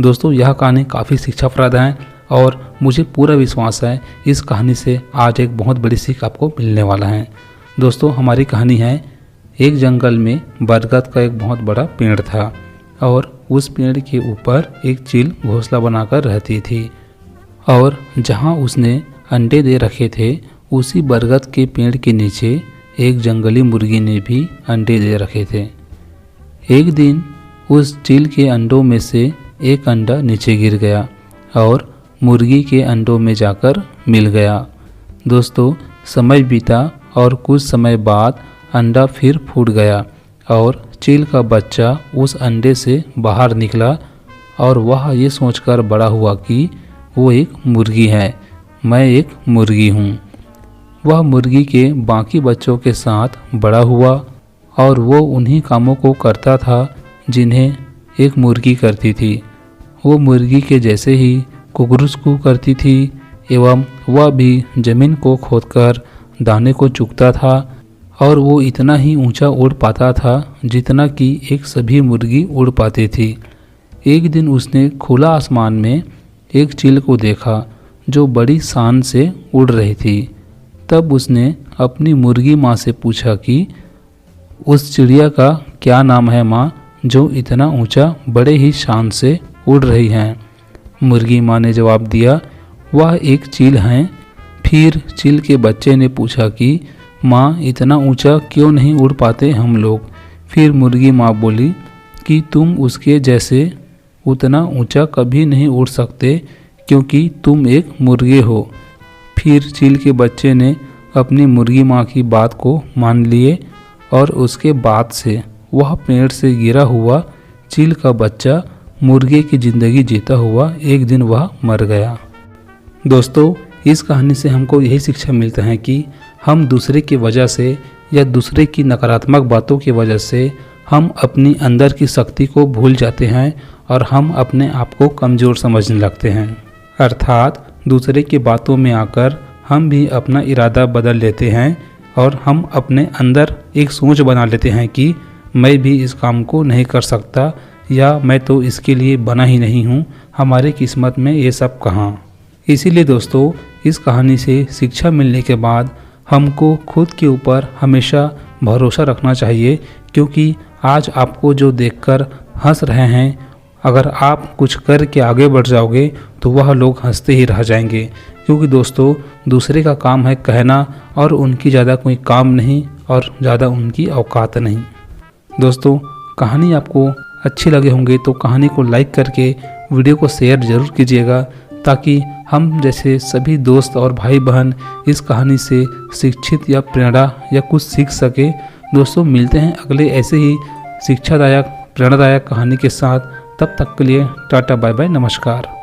दोस्तों यह कहानी काफ़ी शिक्षाप्रद है और मुझे पूरा विश्वास है इस कहानी से आज एक बहुत बड़ी सीख आपको मिलने वाला है। दोस्तों हमारी कहानी है, एक जंगल में बरगद का एक बहुत बड़ा पेड़ था और उस पेड़ के ऊपर एक चील घोंसला बनाकर रहती थी और जहाँ उसने अंडे दे रखे थे उसी बरगद के पेड़ के नीचे एक जंगली मुर्गी ने भी अंडे दे रखे थे। एक दिन उस चील के अंडों में से एक अंडा नीचे गिर गया और मुर्गी के अंडों में जाकर मिल गया। दोस्तों समय बीता और कुछ समय बाद अंडा फिर फूट गया और चील का बच्चा उस अंडे से बाहर निकला और वह ये सोचकर बड़ा हुआ कि वो एक मुर्गी है, मैं एक मुर्गी हूँ। वह मुर्गी के बाकी बच्चों के साथ बड़ा हुआ और वो उन्हीं कामों को करता था जिन्हें एक मुर्गी करती थी। वो मुर्गी के जैसे ही कुकरुस्कू करती थी एवं वह भी जमीन को खोदकर दाने को चुगता था और वो इतना ही ऊंचा उड़ पाता था जितना कि एक सभी मुर्गी उड़ पाती थी। एक दिन उसने खुला आसमान में एक चील को देखा जो बड़ी शान से उड़ रही थी। तब उसने अपनी मुर्गी माँ से पूछा कि उस चिड़िया का क्या नाम है माँ, जो इतना ऊंचा बड़े ही शान से उड़ रही हैं। मुर्गी माँ ने जवाब दिया, वह एक चील हैं। फिर चील के बच्चे ने पूछा कि माँ इतना ऊंचा क्यों नहीं उड़ पाते हम लोग। फिर मुर्गी माँ बोली कि तुम उसके जैसे उतना ऊंचा कभी नहीं उड़ सकते क्योंकि तुम एक मुर्गे हो। फिर चील के बच्चे ने अपनी मुर्गी माँ की बात को मान लिए और उसके बाद से वह पेड़ से गिरा हुआ चील का बच्चा मुर्गे की ज़िंदगी जीता हुआ एक दिन वह मर गया। दोस्तों इस कहानी से हमको यही शिक्षा मिलता है कि हम दूसरे की वजह से या दूसरे की नकारात्मक बातों की वजह से हम अपनी अंदर की शक्ति को भूल जाते हैं और हम अपने आप को कमज़ोर समझने लगते हैं। अर्थात दूसरे की बातों में आकर हम भी अपना इरादा बदल लेते हैं और हम अपने अंदर एक सोच बना लेते हैं कि मैं भी इस काम को नहीं कर सकता या मैं तो इसके लिए बना ही नहीं हूँ, हमारे किस्मत में ये सब कहाँ। इसीलिए दोस्तों इस कहानी से शिक्षा मिलने के बाद हमको खुद के ऊपर हमेशा भरोसा रखना चाहिए, क्योंकि आज आपको जो देखकर हंस रहे हैं, अगर आप कुछ करके आगे बढ़ जाओगे तो वह लोग हंसते ही रह जाएंगे। क्योंकि दोस्तों दूसरे का काम है कहना और उनकी ज़्यादा कोई काम नहीं और ज़्यादा उनकी औकात नहीं। दोस्तों कहानी आपको अच्छी लगे होंगे तो कहानी को लाइक करके वीडियो को शेयर ज़रूर कीजिएगा, ताकि हम जैसे सभी दोस्त और भाई बहन इस कहानी से शिक्षित या प्रेरणा या कुछ सीख सके। दोस्तों मिलते हैं अगले ऐसे ही शिक्षादायक प्रेरणादायक कहानी के साथ। तब तक के लिए टाटा बाय बाय, नमस्कार।